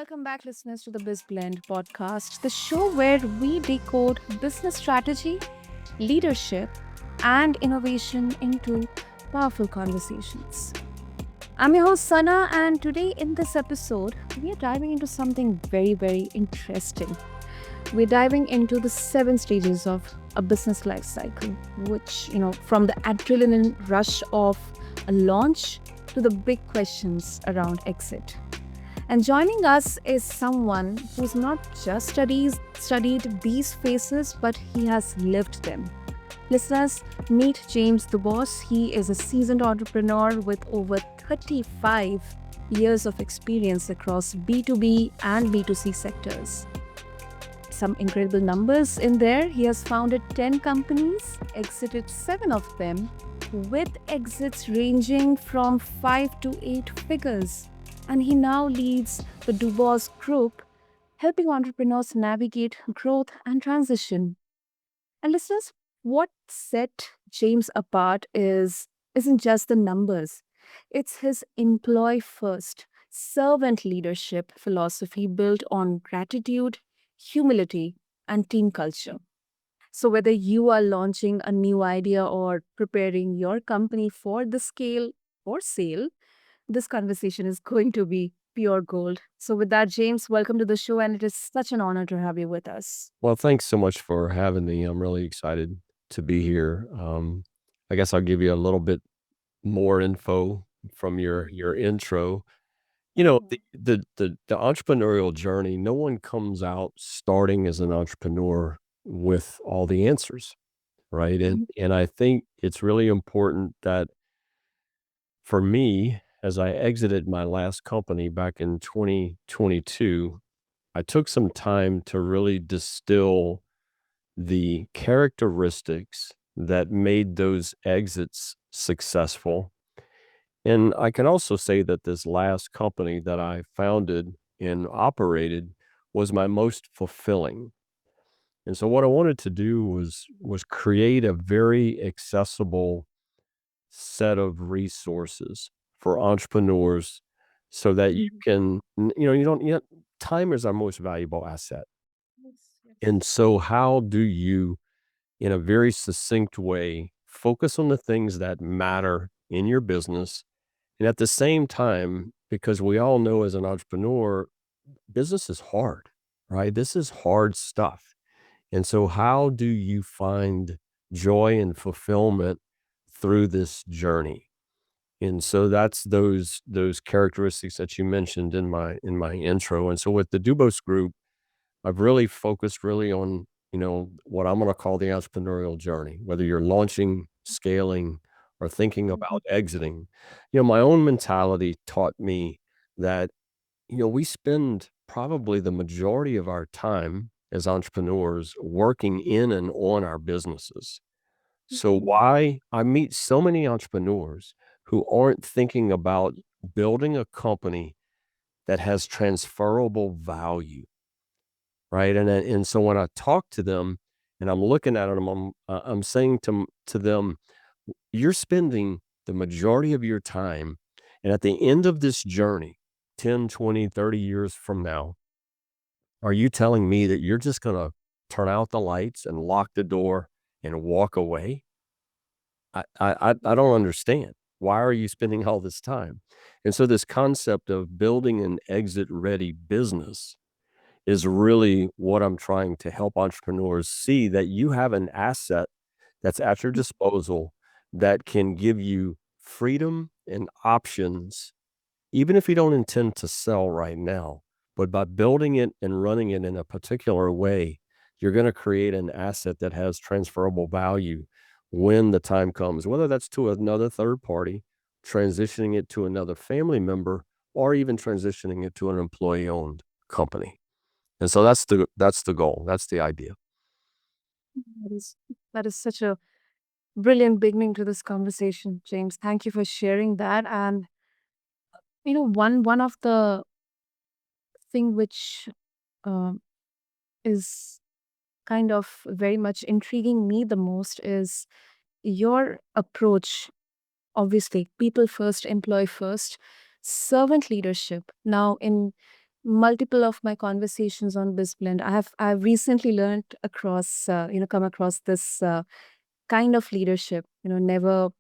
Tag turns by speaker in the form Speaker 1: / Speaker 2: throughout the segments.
Speaker 1: welcome back, listeners, to the BizBlend podcast, the show where we decode business strategy, leadership, and innovation into powerful conversations. I'm your host, Sana, and today in this episode, we are diving into something very, very interesting. We're diving into the 7 stages of a business life cycle, which, from the adrenaline rush of a launch to the big questions around exit. And joining us is someone who's not just studied these phases, but he has lived them. Listeners, meet James DuBos. He is a seasoned entrepreneur with over 35 years of experience across B2B and B2C sectors. Some incredible numbers in there. He has founded 10 companies, exited 7 of them, with exits ranging from 5 to 8 figures. And he now leads the DuBos Group, helping entrepreneurs navigate growth and transition. And listeners, what set James apart isn't just the numbers. It's his employee first, servant leadership philosophy built on gratitude, humility, and team culture. So, whether you are launching a new idea or preparing your company for the scale or sale, this conversation is going to be pure gold. So, with that, James, welcome to the show, and it is such an honor to have you with us.
Speaker 2: Well, thanks so much for having me. I'm really excited to be here. I guess I'll give you a little bit more info from your intro. The entrepreneurial journey. No one comes out starting as an entrepreneur with all the answers, right? And I think it's really important that for me, as I exited my last company back in 2022, I took some time to really distill the characteristics that made those exits successful. And I can also say that this last company that I founded and operated was my most fulfilling. And so what I wanted to do was create a very accessible set of resources for entrepreneurs so that you
Speaker 1: Mhm.
Speaker 2: can, you don't, time is our most valuable asset.
Speaker 1: Yes, yes.
Speaker 2: And so how do you in a very succinct way, focus on the things that matter in your business. And at the same time, because we all know as an entrepreneur, business is hard, right? This is hard stuff. And so, how do you find joy and fulfillment through this journey? And so that's those characteristics that you mentioned in my intro. And so with the Dubos Group, I've really focused really on, what I'm going to call the entrepreneurial journey, whether you're launching, scaling, or thinking
Speaker 1: Mhm.
Speaker 2: about exiting. My own mentality taught me that, we spend probably the majority of our time as entrepreneurs working in and on our businesses. So
Speaker 1: Mhm.
Speaker 2: why I meet so many entrepreneurs who aren't thinking about building a company that has transferable value. Right, and so when I talk to them and I'm looking at them, I'm saying to them, "You're spending the majority of your time, and at the end of this journey, 10, 20, 30 years from now, are you telling me that you're just gonna turn out the lights and lock the door and walk away? I don't understand. Why are you spending all this time?" And so this concept of building an exit-ready business is really what I'm trying to help entrepreneurs see that you have an asset that's at your disposal that can give you freedom and options, even if you don't intend to sell right now. But by building it and running it in a particular way, you're going to create an asset that has transferable value when the time comes, whether that's to another third party, transitioning it to another family member, or even transitioning it to an employee owned company. And so that's the goal. That's the idea.
Speaker 1: That is, that is such a brilliant beginning to this conversation, James. Thank you for sharing that. And one of the thing which um is kind of very much intriguing me the most is your approach. Obviously, people first, employee first, servant leadership. Now, in multiple of my conversations on BizBlend, I've recently learned across, come across this kind of leadership. Never,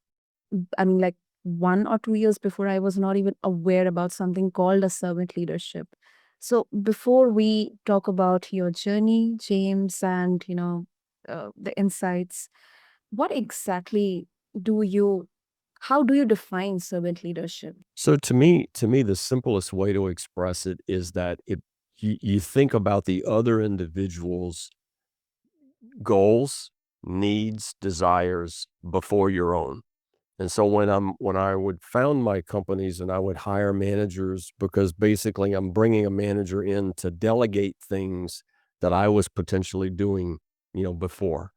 Speaker 1: I mean, like 1 or 2 years before, I was not even aware about something called a servant leadership. So before we talk about your journey, James, and the insights, what exactly do you, how do you define servant leadership?
Speaker 2: So to me, the simplest way to express it is that you think about the other individual's goals, needs, desires before your own. And so when I would found my companies and I would hire managers because basically I'm bringing a manager in to delegate things that I was potentially doing, before.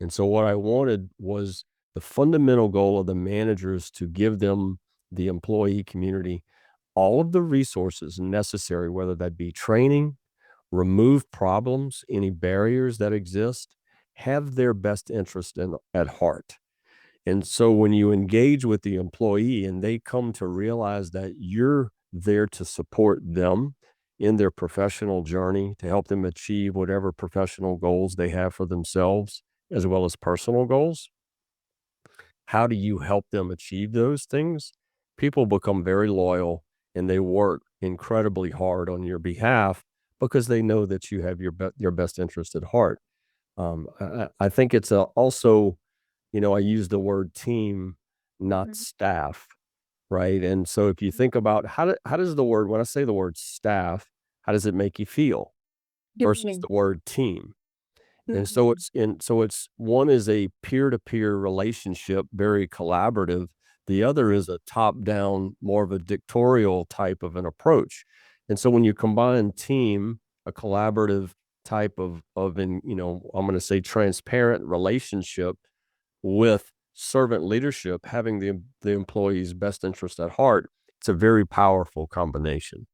Speaker 2: And so what I wanted was the fundamental goal of the managers to give them, the employee community, all of the resources necessary, whether that be training, remove problems, any barriers that exist, have their best interest at heart. And so when you engage with the employee and they come to realize that you're there to support them in their professional journey to help them achieve whatever professional goals they have for themselves, as well as personal goals, how do you help them achieve those things? People become very loyal and they work incredibly hard on your behalf because they know that you have your best interest at heart. I think it's also, I use the word team, not
Speaker 1: Mhm.
Speaker 2: staff, right? And so if you think about how does the word, when I say the word staff, how does it make you feel versus
Speaker 1: Defining.
Speaker 2: the word team? And so
Speaker 1: Mhm.
Speaker 2: it's one is a peer-to-peer relationship, very collaborative. The other is a top-down, more of a dictatorial type of an approach. And so when you combine team, a collaborative type of I'm going to say transparent relationship with servant leadership, having the employee's best interest at heart, it's a very powerful combination.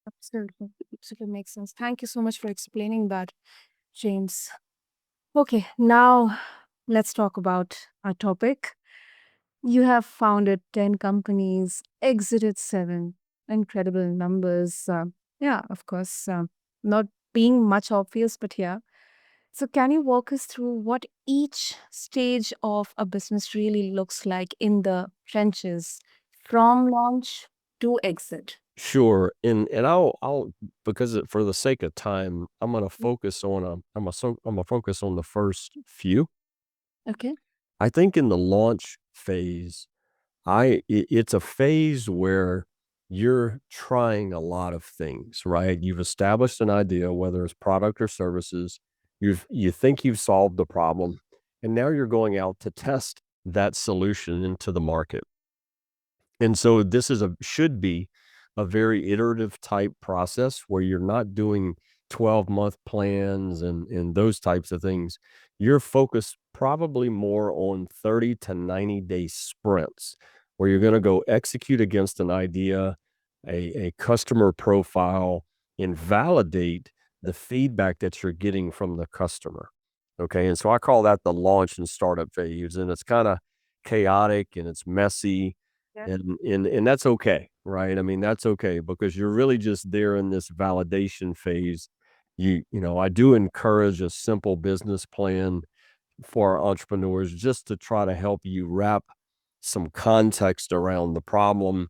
Speaker 1: Absolutely. Absolutely makes sense. Thank you so much for explaining that, James. Okay, now let's talk about our topic. You have founded 10 companies, exited seven. Incredible numbers. Yeah, of course, not being much obvious, but yeah. So, can you walk us through what each stage of a business really looks like in the trenches from launch to exit?
Speaker 2: Sure, and I'll because for the sake of time, I'm gonna focus on I'm gonna focus on the first few.
Speaker 1: Okay.
Speaker 2: I think in the launch phase, it's a phase where you're trying a lot of things, right? You've established an idea, whether it's product or services. You think you've solved the problem, and now you're going out to test that solution into the market. And so this is a should be a very iterative type process where you're not doing 12-month plans and those types of things. You're focused probably more on 30 to 90-day sprints where you're going to go execute against an idea, a customer profile, and validate the feedback that you're getting from the customer. Okay. And so I call that the launch and startup phase. And it's kind of chaotic and it's messy
Speaker 1: Yeah.
Speaker 2: and that's okay, right? I mean, that's okay because you're really just there in this validation phase. I do encourage a simple business plan for our entrepreneurs just to try to help you wrap some context around the problem,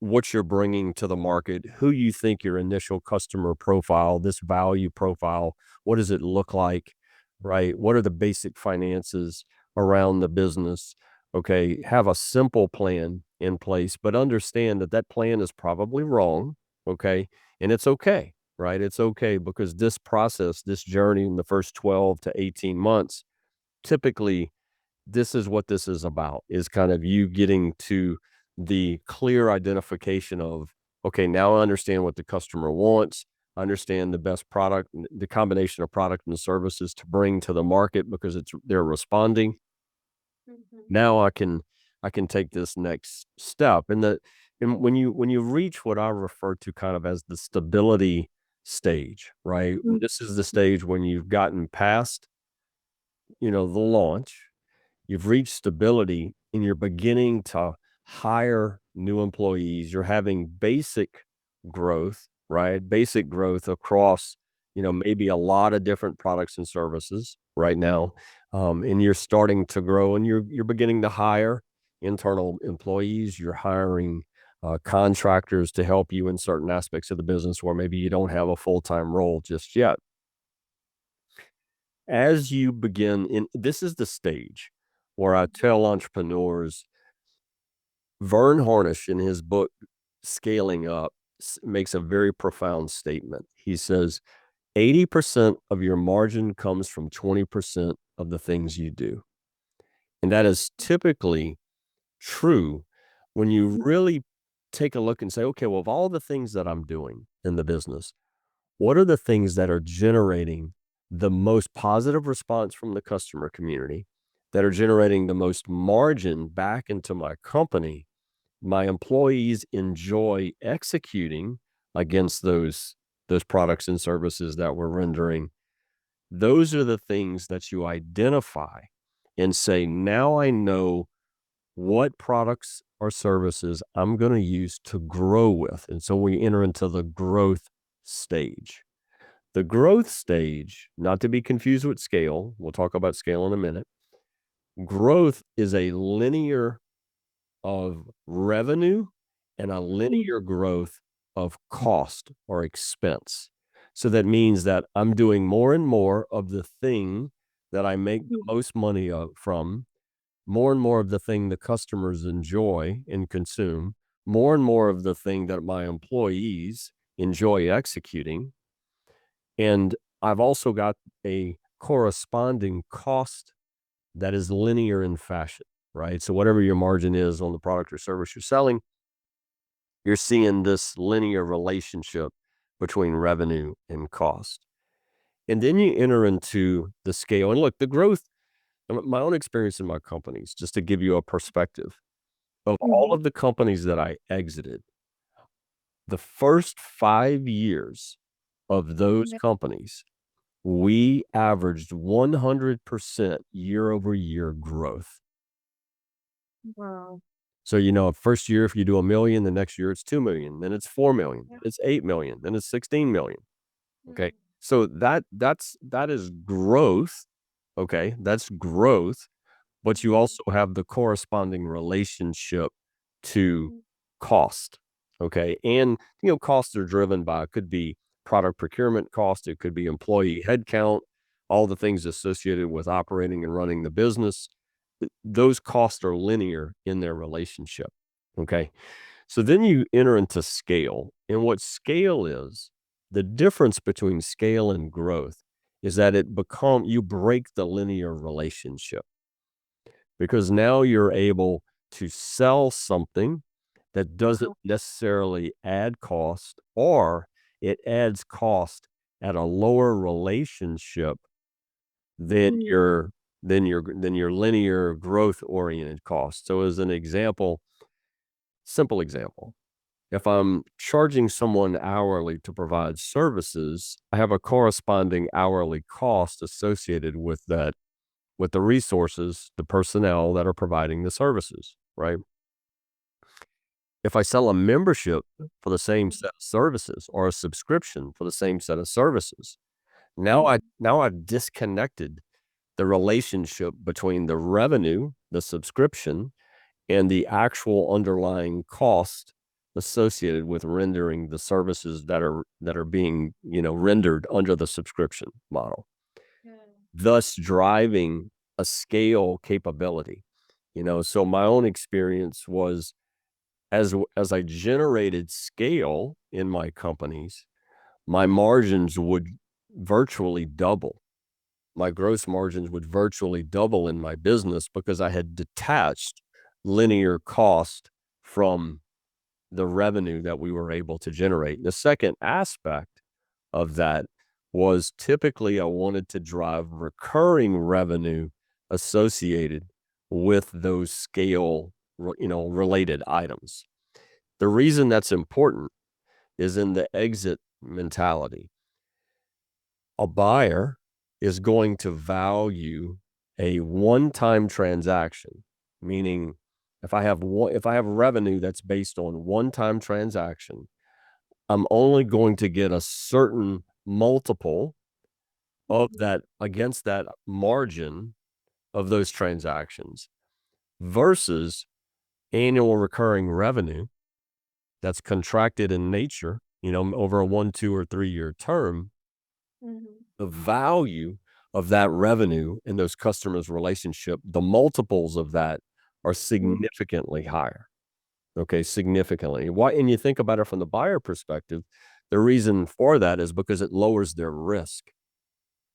Speaker 2: what you're bringing to the market, who you think your initial customer profile, this value profile, what does it look like, right? What are the basic finances around the business? Okay, have a simple plan in place, but understand that that plan is probably wrong. Okay, and it's okay, right? It's okay because this process, this journey in the first 12 to 18 months, typically this is what this is about, is kind of you getting to the clear identification of, okay, now I understand what the customer wants. I understand the best product, the combination of product and services to bring to the market because they're responding.
Speaker 1: Mhm.
Speaker 2: Now I can take this next step. And when you reach what I refer to kind of as the stability stage, right?
Speaker 1: Mm.
Speaker 2: This is the stage when you've gotten past, the launch. You've reached stability and you're beginning to hire new employees, you're having basic growth, right? Basic growth across, maybe a lot of different products and services right now. And you're starting to grow and you're beginning to hire internal employees. You're hiring contractors to help you in certain aspects of the business where maybe you don't have a full-time role just yet. As you begin in this is the stage where I tell entrepreneurs, Vern Harnish in his book Scaling Up makes a very profound statement. He says 80% of your margin comes from 20% of the things you do. And that is typically true when you really take a look and say, okay, well, of all the things that I'm doing in the business, what are the things that are generating the most positive response from the customer community, that are generating the most margin back into my company? My employees enjoy executing against those products and services that we're rendering. Those are the things that you identify and say, now I know what products or services I'm going to use to grow with. And so we enter into the growth stage. The growth stage, not to be confused with scale, we'll talk about scale in a minute. Growth is a linear of revenue and a linear growth of cost or expense. So that means that I'm doing more and more of the thing that I make the most money from, more and more of the thing the customers enjoy and consume, more and more of the thing that my employees enjoy executing. And I've also got a corresponding cost that is linear in fashion, right? So whatever your margin is on the product or service you're selling, you're seeing this linear relationship between revenue and cost. And then you enter into the scale. And look, the growth, my own experience in my companies, just to give you a perspective, of all of the companies that I exited, the first 5 years of those companies, we averaged 100% year over year growth.
Speaker 1: Wow.
Speaker 2: So, first year, if you do 1 million, the next year it's 2 million, then it's 4 million, it's 8 million, then it's 16 million. Okay. So that is growth. Okay. That's growth, but you also have the corresponding relationship to cost. Okay. And, costs are driven by, it could be product procurement cost, it could be employee headcount, all the things associated with operating and running the business. Those costs are linear in their relationship. Okay. So then you enter into scale. And what scale is, the difference between scale and growth is that you break the linear relationship, because now you're able to sell something that doesn't necessarily add cost, or it adds cost at a lower relationship than your linear growth oriented cost. So as an example, simple example, if I'm charging someone hourly to provide services, I have a corresponding hourly cost associated with that, with the resources, the personnel that are providing the services, right? If I sell a membership for the same set of services, or a subscription for the same set of services, now I've disconnected the relationship between the revenue, the subscription, and the actual underlying cost associated with rendering the services that are being, rendered under the subscription model, thus driving a scale capability. So my own experience was, as I generated scale in my companies, my margins would virtually double. My gross margins would virtually double in my business, because I had detached linear cost from the revenue that we were able to generate. The second aspect of that was, typically I wanted to drive recurring revenue associated with those scale, related items. The reason that's important is in the exit mentality. A buyer is going to value a one-time transaction, meaning if I have revenue that's based on one-time transaction, I'm only going to get a certain multiple of that against that margin of those transactions versus annual recurring revenue that's contracted in nature, over a 1, 2, or 3-year term.
Speaker 1: Mhm.
Speaker 2: The value of that revenue and those customers' relationship, the multiples of that are significantly higher. Okay, significantly. Why? And you think about it from the buyer perspective, the reason for that is because it lowers their risk,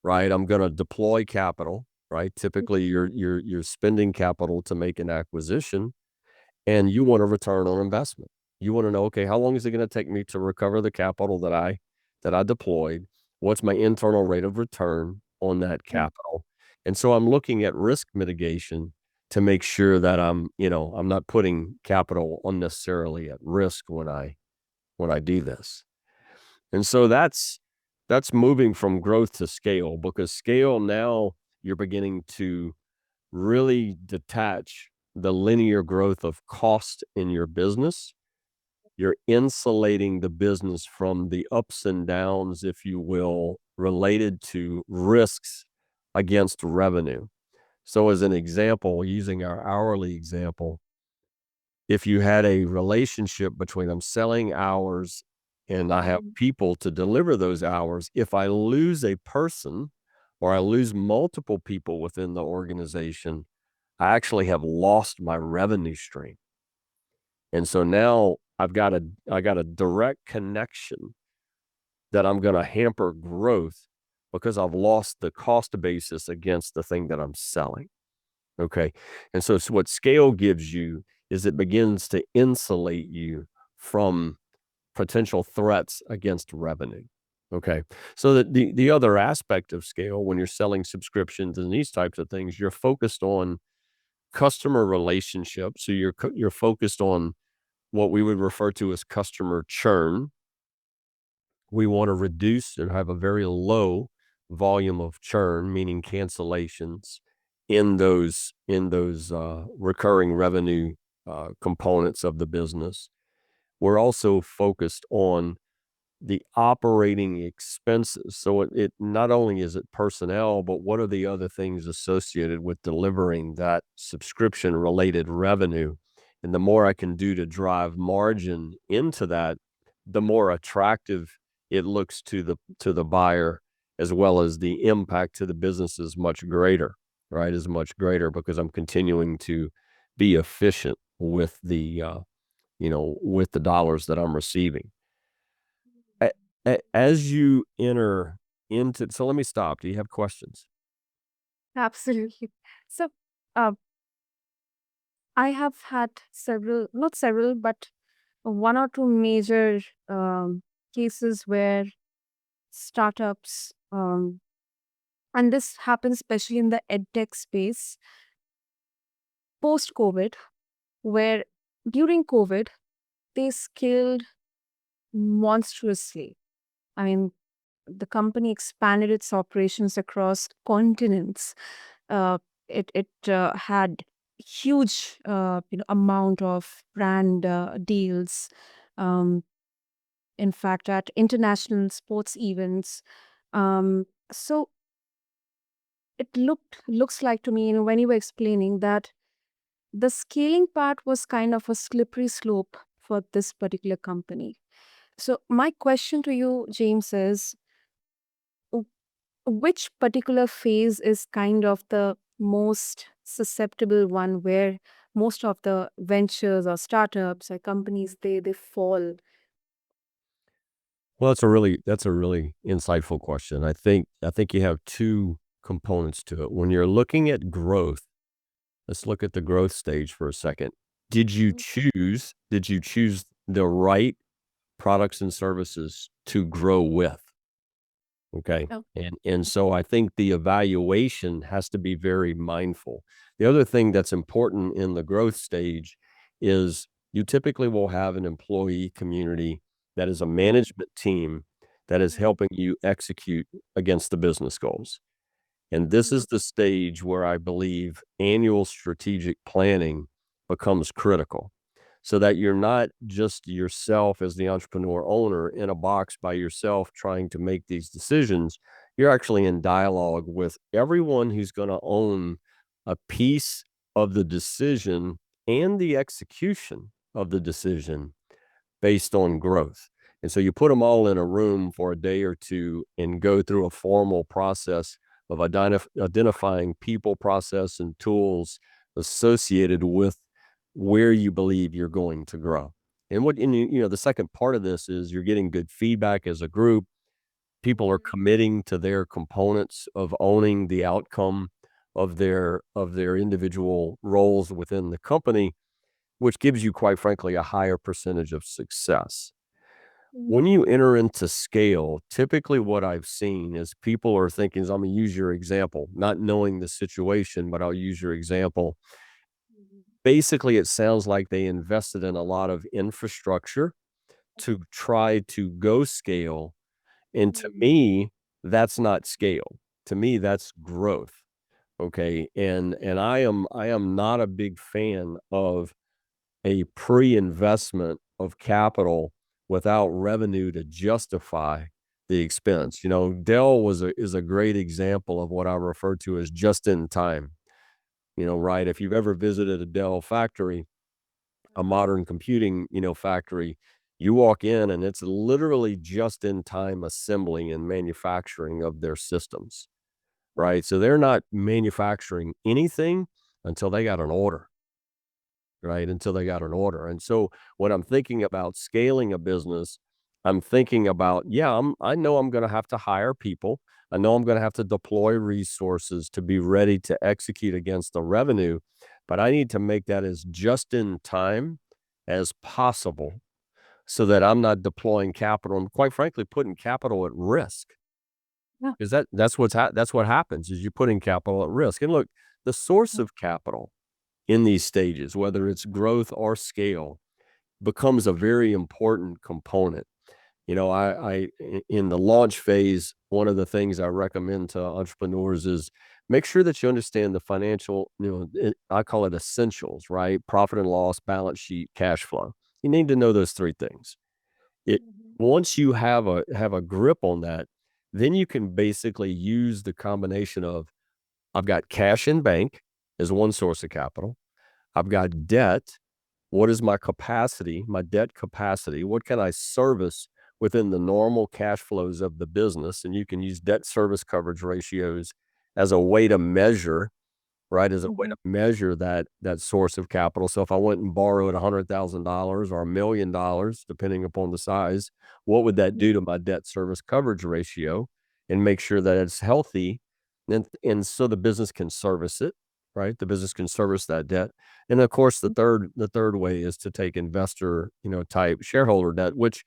Speaker 2: right? I'm going to deploy capital, right? Typically, you're spending capital to make an acquisition, and you want a return on investment. You want to know, okay, how long is it going to take me to recover the capital that I deployed? What's my internal rate of return on that capital? And so I'm looking at risk mitigation to make sure that I'm not putting capital unnecessarily at risk when I do this. And so that's moving from growth to scale, because scale, now you're beginning to really detach the linear growth of cost in your business. You're insulating the business from the ups and downs, if you will, related to risks against revenue. So, as an example, using our hourly example, if you had a relationship between I'm selling hours and I have people to deliver those hours, if I lose a person or I lose multiple people within the organization, I actually have lost my revenue stream. And so now I got a direct connection that I'm going to hamper growth because I've lost the cost basis against the thing that I'm selling. Okay. And so, what scale gives you is it begins to insulate you from potential threats against revenue. Okay. So that the other aspect of scale, when you're selling subscriptions and these types of things, you're focused on customer relationships. So you're focused on what we would refer to as customer churn. We want to reduce and have a very low volume of churn, meaning cancellations in those recurring revenue components of the business. We're also focused on the operating expenses. So it not only is it personnel, but what are the other things associated with delivering that subscription related revenue? And the more I can do to drive margin into that, the more attractive it looks to the buyer, as well as the impact to the business is much greater, right? Is much greater because I'm continuing to be efficient with the dollars that I'm receiving. As you enter into, so let me stop. Do you have questions?
Speaker 1: Absolutely. So, uh, I have had several, not several, but one or two major cases where startups, and this happens especially in the edtech space post COVID, where during COVID, they scaled monstrously. I mean, the company expanded its operations across continents. It had huge amount of brand deals. Um, in fact, at international sports events. So it looks like to me, when you were explaining that the scaling part was kind of a slippery slope for this particular company. So my question to you, James, is w- which particular phase is kind of the most susceptible one where most of the ventures or startups or companies they fall?
Speaker 2: Well, that's a really insightful question. I think you have two components to it. When you're looking at growth, let's look at the growth stage for a second. Did you choose the right products and services to grow with? Okay.
Speaker 1: Oh,
Speaker 2: And so I think the evaluation has to be very mindful. The other thing that's important in the growth stage is you typically will have an employee community that is a management team that is helping you execute against the business goals. And this is the stage where I believe annual strategic planning becomes critical, so that you're not just yourself as the entrepreneur owner in a box by yourself trying to make these decisions. You're actually in dialogue with everyone who's going to own a piece of the decision and the execution of the decision based on growth. And so you put them all in a room for a day or two and go through a formal process of identifying people, process, and tools associated with where you believe you're going to grow. And the second part of this is you're getting good feedback as a group. People are committing to their components of owning the outcome of their individual roles within the company, which gives you, quite frankly, a higher percentage of success. When you enter into scale, typically what I've seen is people are thinking, so I'm going to use your example, not knowing the situation, but I'll use your example. Basically, it sounds like they invested in a lot of infrastructure to try to go scale. And to me, that's not scale. To me, that's growth. Okay. And I am not a big fan of a pre-investment of capital without revenue to justify the expense. Dell is a great example of what I refer to as just in time. Right? If you've ever visited a Dell factory, a modern computing, factory, you walk in and it's literally just in time assembling and manufacturing of their systems, right? So they're not manufacturing anything until they got an order. Right, until they got an order. And so when I'm thinking about scaling a business, I'm thinking about, yeah, I know I'm gonna have to hire people. I know I'm gonna have to deploy resources to be ready to execute against the revenue, but I need to make that as just in time as possible so that I'm not deploying capital and, quite frankly, putting capital at risk.
Speaker 1: Yeah.
Speaker 2: 'Cause that's what happens is you're putting capital at risk. And look, the source of capital in these stages, whether it's growth or scale, becomes a very important component. In the launch phase, one of the things I recommend to entrepreneurs is make sure that you understand the financial, I call it essentials, right? Profit and loss, balance sheet, cash flow. You need to know those three things. It Once you have a grip on that, then you can basically use the combination of I've got cash in bank as one source of capital. I've got debt. What is my capacity, my debt capacity? What can I service within the normal cash flows of the business? And you can use debt service coverage ratios as a way to measure, right, as a way
Speaker 1: Mhm.
Speaker 2: to measure that source of capital. So if I went and borrowed $100,000 or $1,000,000, depending upon the size, what would that do to my debt service coverage ratio and make sure that it's healthy? And so the business can service it, right? The business can service that debt. And of course, the third way is to take investor, type shareholder debt, which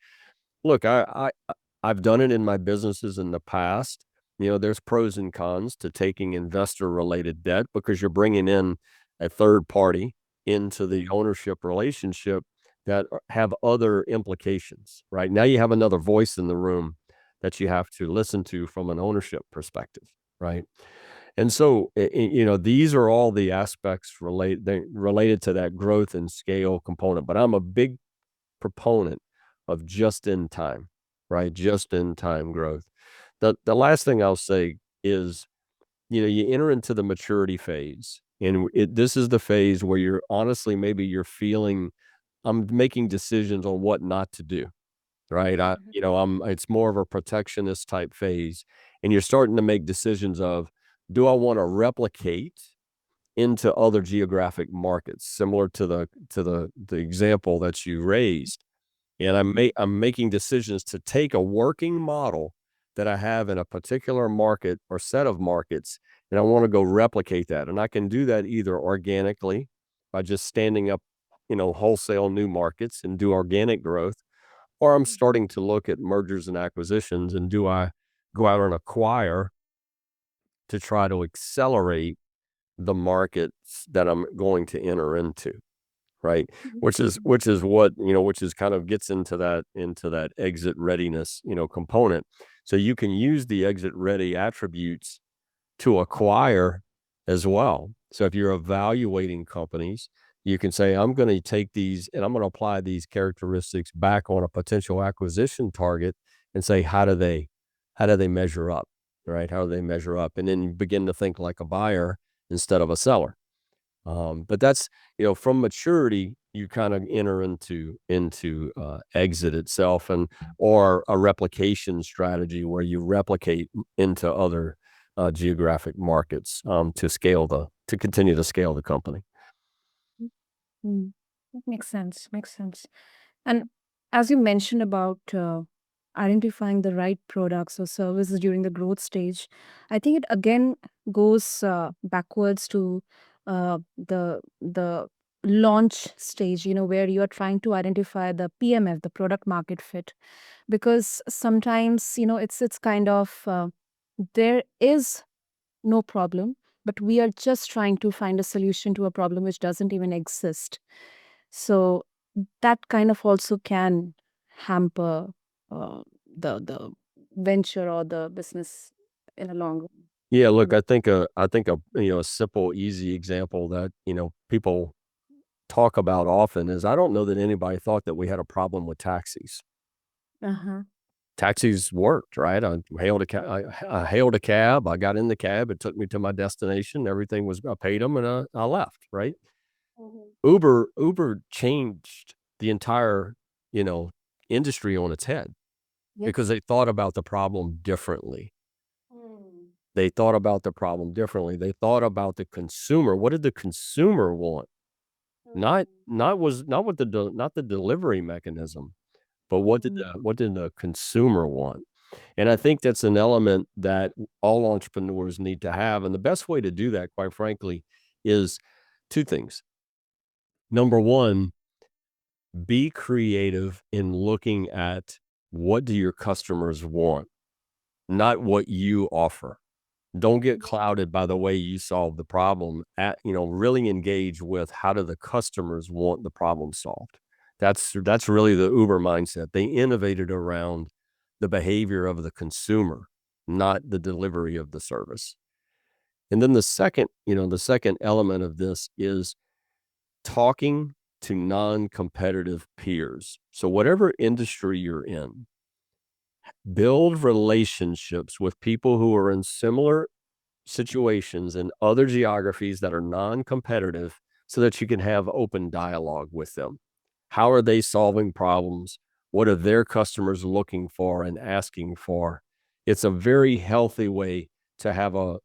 Speaker 2: look, I've done it in my businesses in the past. There's pros and cons to taking investor-related debt because you're bringing in a third party into the ownership relationship that have other implications, right? Now you have another voice in the room that you have to listen to from an ownership perspective, right? And so, these are all the aspects related to that growth and scale component, but I'm a big proponent of just in time, right? Just in time growth. The last thing I'll say is, you enter into the maturity phase, and this is the phase where you're honestly maybe you're feeling I'm making decisions on what not to do, right? It's more of a protectionist type phase, and you're starting to make decisions of, do I want to replicate into other geographic markets, similar to the example that you raised? And I'm making decisions to take a working model that I have in a particular market or set of markets, and I want to go replicate that. And I can do that either organically by just standing up, wholesale new markets and do organic growth, or I'm starting to look at mergers and acquisitions and do I go out and acquire to try to accelerate the markets that I'm going to enter into, right? Which is what, which is kind of gets into that exit readiness, component. So you can use the exit ready attributes to acquire as well. So if you're evaluating companies, You can say, I'm going to take these and I'm going to apply these characteristics back on a potential acquisition target and say, how do they measure up? Right? How do they measure up? And then you begin to think like a buyer instead of a seller. But that's, from maturity, you kind of enter into exit itself, and or a replication strategy where you replicate into other geographic markets to continue to scale the company.
Speaker 1: Mm. That makes sense. Makes sense. And as you mentioned about identifying the right products or services during the growth stage, I think it again goes backwards to the launch stage. Where you are trying to identify the PMF, the product market fit, because sometimes it's kind of there is no problem, but we are just trying to find a solution to a problem which doesn't even exist. So that kind of also can hamper the venture or the business in a long
Speaker 2: Yeah, look,
Speaker 1: run.
Speaker 2: I think a simple, easy example that people talk about often is I don't know that anybody thought that we had a problem with taxis.
Speaker 1: Uh-huh.
Speaker 2: Taxis worked, right? I hailed a cab. I got in the cab. It took me to my destination. Everything was I paid them and I left, right?
Speaker 1: Mhm.
Speaker 2: Uber changed the entire, you know, industry on its head because
Speaker 1: Yes.
Speaker 2: they thought about the problem differently.
Speaker 1: Mm.
Speaker 2: They thought about the problem differently. They thought about the consumer. What did the consumer want? Not what not the delivery mechanism, but
Speaker 1: Mm.
Speaker 2: what did the consumer want? And I think that's an element that all entrepreneurs need to have, and the best way to do that, quite frankly, is 2 things. Number 1, be creative in looking at what do your customers want, not what you offer. Don't get clouded by the way you solve the problem. Really engage with how do the customers want the problem solved. That's really the Uber mindset. They innovated around the behavior of the consumer, not the delivery of the service. And then the second element of this is talking to non-competitive peers. So whatever industry you're in, build relationships with people who are in similar situations in other geographies that are non-competitive so that you can have open dialogue with them. How are they solving problems? What are their customers looking for and asking for? It's a very healthy way to have a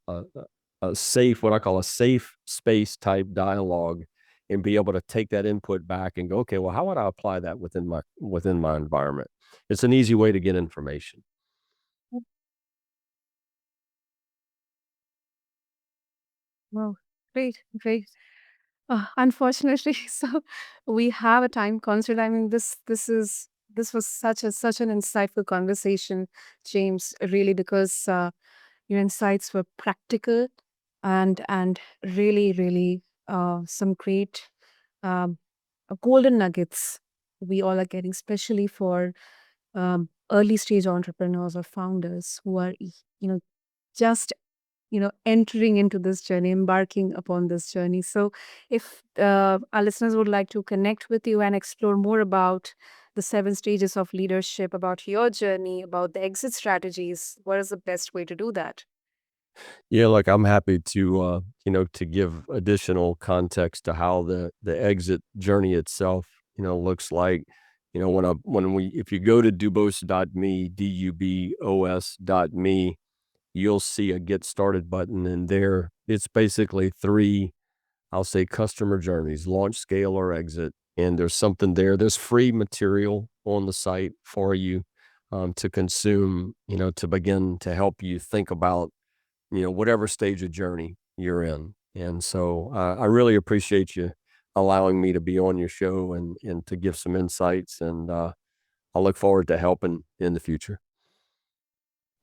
Speaker 2: safe, what I call a safe space type dialogue, and be able to take that input back and go, okay, well, how would I apply that within my environment? It's an easy way to get information.
Speaker 1: Wow, great, great. Unfortunately, so we have a time constraint. I mean, this was such an insightful conversation, James. Really, because your insights were practical and really some great um, golden nuggets we all are getting, especially for early stage entrepreneurs or founders who are just entering into this journey, embarking upon this journey. So, if our listeners would like to connect with you and explore more about the 7 stages of leadership, about your journey, about the exit strategies, what is the best way to do that?
Speaker 2: Yeah, look, I'm happy to give additional context to how the exit journey itself, looks like. If you go to dubos.me, DUBOS.me, you'll see a get started button, and there it's basically three, I'll say, customer journeys: launch, scale, or exit. And there's something there. There's free material on the site for you to consume, to begin to help you think about whatever stage of journey you're in. And so I really appreciate you allowing me to be on your show and to give some insights. And I look forward to helping in the future.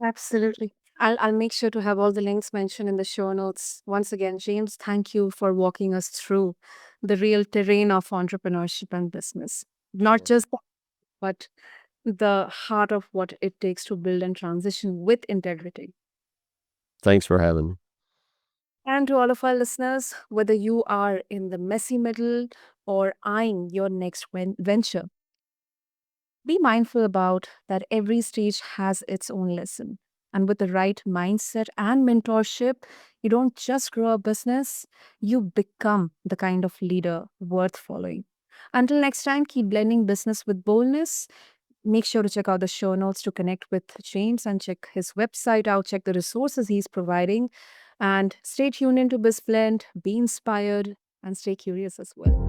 Speaker 1: Absolutely. I'll make sure to have all the links mentioned in the show notes. Once again, James, thank you for walking us through the real terrain of entrepreneurship and business. Not
Speaker 2: Sure.
Speaker 1: just that, but the heart of what it takes to build and transition with integrity.
Speaker 2: Thanks for having me.
Speaker 1: And to all of our listeners, whether you are in the messy middle or eyeing your next venture, be mindful about that every stage has its own lesson. And with the right mindset and mentorship, you don't just grow a business, you become the kind of leader worth following. Until next time, keep blending business with boldness. Make sure to check out the show notes to connect with James and check his website out, check the resources he's providing. And stay tuned into BizBlend, be inspired, and stay curious as well.